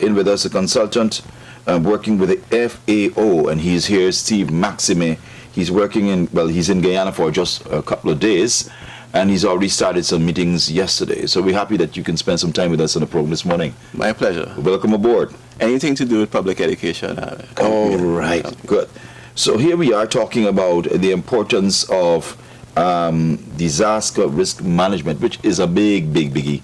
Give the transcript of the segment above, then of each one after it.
in with us, a consultant working with the FAO, and he's here, Steve Maximay. He's working in, well, he's in Guyana for just a couple of days, and he's already started some meetings yesterday. So we're happy that you can spend some time with us on the program this morning. My pleasure. Welcome aboard. Anything to do with public education. All right, good. So here we are talking about the importance of disaster risk management, which is a biggie.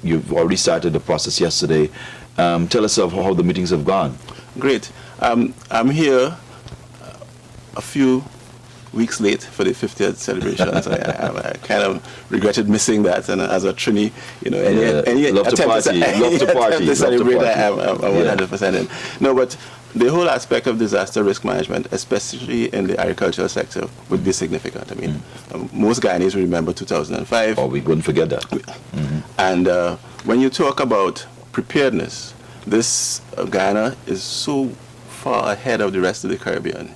You've already started the process yesterday. Tell us of how the meetings have gone. Great. I'm here a few weeks late for the 50th celebrations. I kind of regretted missing that, and as a Trini, any love to party, love to party, to celebrate, I'm 100% in. No, but the whole aspect of disaster risk management, especially in the agricultural sector, would be significant. I mean, most Guyanese remember 2005. Oh, we wouldn't forget that. And when you talk about preparedness, this Guyana is so far ahead of the rest of the Caribbean,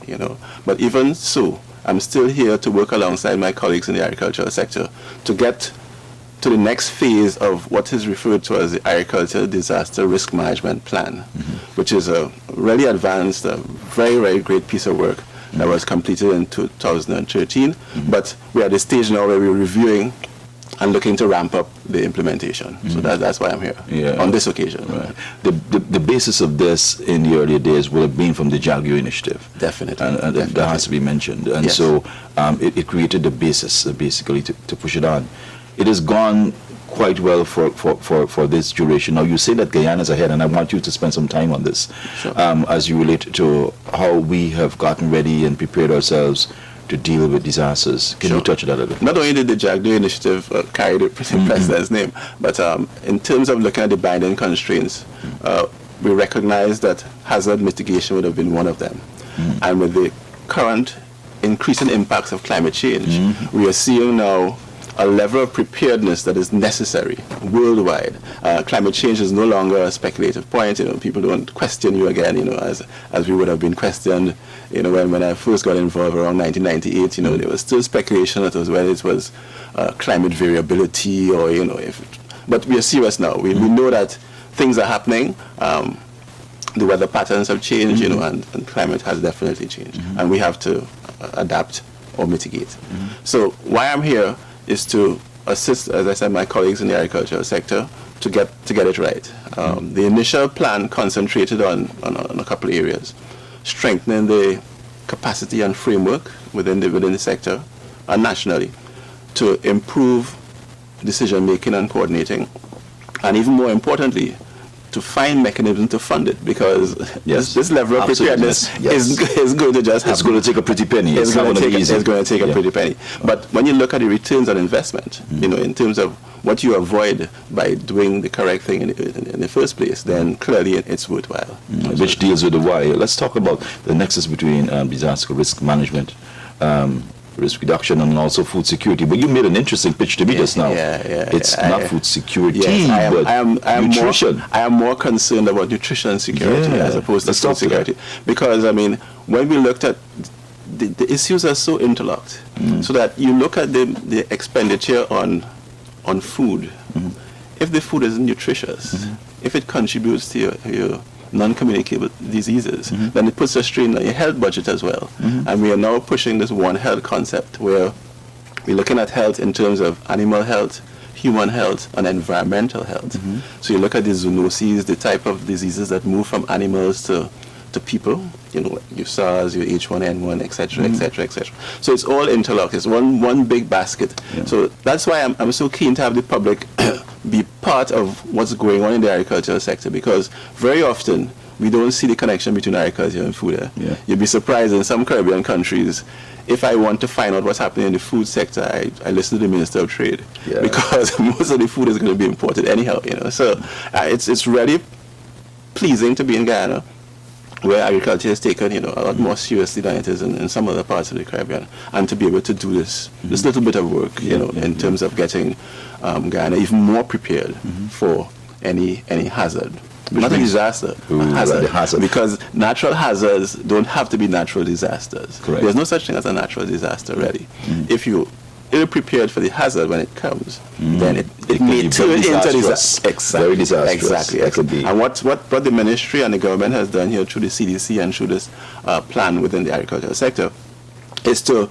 But even so, I'm still here to work alongside my colleagues in the agricultural sector to get to the next phase of what is referred to as the Agricultural Disaster Risk Management Plan, which is a really advanced, very, very great piece of work that was completed in 2013. But we're at the stage now where we're reviewing and looking to ramp up the implementation. So that's why I'm here on this occasion. Right. The basis of this in the earlier days would have been from the JAGU initiative. Definitely. And Definitely. that has to be mentioned. And so it created the basis, basically, to push it on. It has gone quite well for this duration. Now, you say that Guyana is ahead, and I want you to spend some time on this, as you relate to how we have gotten ready and prepared ourselves to deal with disasters. Can you touch on that a little? Not only did the JAGDO initiative carry the president's name, but in terms of looking at the binding constraints, we recognize that hazard mitigation would have been one of them. And with the current increasing impacts of climate change, we are seeing now a level of preparedness that is necessary worldwide. Climate change is no longer a speculative point. People don't question you again, as we would have been questioned, when I first got involved around 1998. There was still speculation that was whether it was climate variability or but we are serious now. We know that things are happening. The weather patterns have changed, and climate has definitely changed, and we have to adapt or mitigate. So why I'm here is to assist, as I said, my colleagues in the agricultural sector to get it right. The initial plan concentrated on a couple of areas: strengthening the capacity and framework within the sector and nationally to improve decision making and coordinating, and even more importantly, to find mechanisms to fund it, because this level of preparedness is going to just happen. It's going to take a pretty penny. It's going to take a pretty penny. But when you look at the returns on investment, in terms of what you avoid by doing the correct thing in the first place, then clearly it's worthwhile. Which deals with the why. Let's talk about the nexus between disaster risk management, risk reduction, and also food security. But you made an interesting pitch to me just now. It's not food security, but nutrition. I am more concerned about nutrition security as opposed to food security. Because, when we looked at the issues are so interlocked, so that you look at the expenditure on food. If the food isn't nutritious, if it contributes to your non-communicable diseases, then it puts a strain on your health budget as well. And we are now pushing this One Health concept, where we're looking at health in terms of animal health, human health, and environmental health. So you look at the zoonoses, the type of diseases that move from animals to people, your SARS, your H1N1, etc., etc., etc. So it's all interlocked. It's one big basket. So that's why I'm so keen to have the public be part of what's going on in the agricultural sector, because very often we don't see the connection between agriculture and food. You'd be surprised in some Caribbean countries. If I want to find out what's happening in the food sector, I listen to the Minister of Trade, because most of the food is going to be imported anyhow. So it's really pleasing to be in Guyana, where agriculture is taken, a lot more seriously than it is in some other parts of the Caribbean, and to be able to do this little bit of work, in terms of getting Guyana even more prepared for any hazard. Not a disaster, a hazard. Because natural hazards don't have to be natural disasters. Correct. There's no such thing as a natural disaster, really. If you ill-prepared for the hazard when it comes, then it may turn into disaster. Exactly. Very disastrous. Exactly. That could be. And what the ministry and the government has done here through the CDC and through this plan within the agricultural sector is to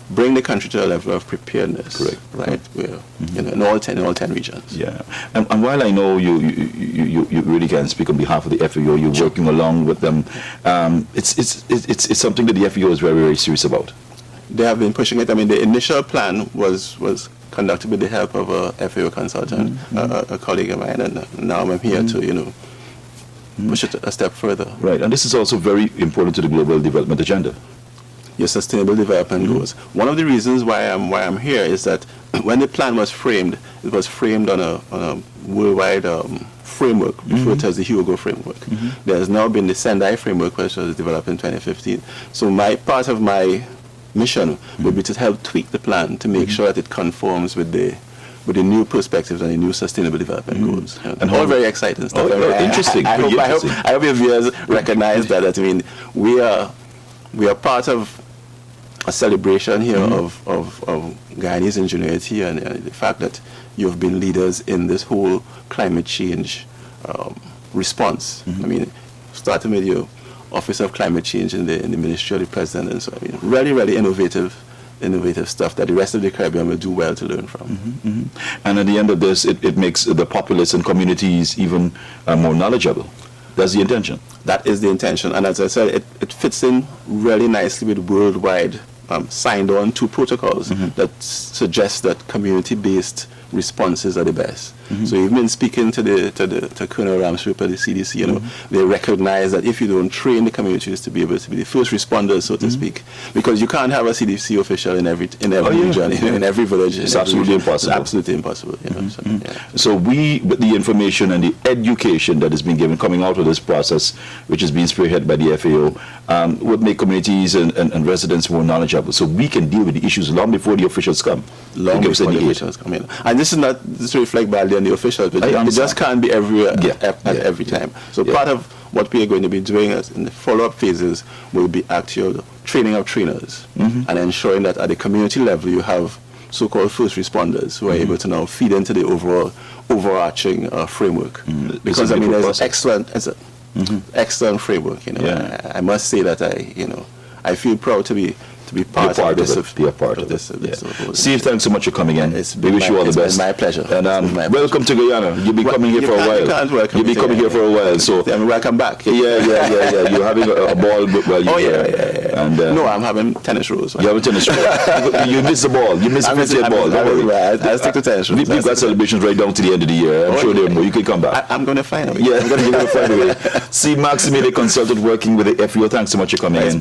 bring the country to a level of preparedness. Correct. Right. Where, in all 10 regions. Yeah. And while I know you really can speak on behalf of the FAO, you're working along with them. It's something that the FAO is very, very serious about. They have been pushing it. I mean, the initial plan was conducted with the help of a FAO consultant, a colleague of mine, and now I'm here to, push it a step further. Right, and this is also very important to the global development agenda. Your sustainable development goals. One of the reasons why I'm here is that when the plan was framed, it was framed on a worldwide framework, referred to as the Hugo framework. There has now been the Sendai framework, which was developed in 2015. So part of my mission would be to help tweak the plan to make sure that it conforms with the new perspectives and the new sustainable development goals. And all very exciting stuff. Interesting. I hope your viewers recognize that. I mean, we are part of a celebration here of Guyanese ingenuity and the fact that you've been leaders in this whole climate change response. I mean, starting with your Office of Climate Change in the Ministry of the President, and so I mean, really innovative stuff that the rest of the Caribbean will do well to learn from. And at the end of this, it makes the populace and communities even more knowledgeable. That's the intention. That is the intention, and as I said, it fits in really nicely with worldwide signed on to protocols that suggest that community-based responses are the best. So even in speaking to Colonel Ramsrup at the CDC, they recognize that if you don't train the communities to be able to be the first responders, so to speak, because you can't have a CDC official in every region, in every village. It's absolutely impossible. It's absolutely impossible. So with the information and the education that is being given coming out of this process, which is being spearheaded by the FAO, would make communities and residents more knowledgeable, so we can deal with the issues long before the officials come. Long before the officials come in. And this is not to reflect badly on the officials, but it just can't be everywhere at every time. So part of what we are going to be doing in the follow-up phases will be actual training of trainers and ensuring that at the community level you have so-called first responders who are able to now feed into the overarching framework. Because I mean, there's excellent framework. I must say that I feel proud to be part of this. Steve, thanks so much for coming in. We wish you all the best. It's my pleasure. And welcome to Guyana. You'll be coming here for a while. You'll be coming here for a while. So welcome back. Yeah. You're having a ball while you're here. And no, I'm having tennis rolls. You have a tennis roll. You miss the ball. You miss the 50th ball. I'll stick to tennis rolls. We've got celebrations right down to the end of the year. I'm sure there are more. You can come back. I'm going to find a way. Yeah, I'm going to find a way. See, Maximay, the consultant working with the FAO. Thanks so much for coming in.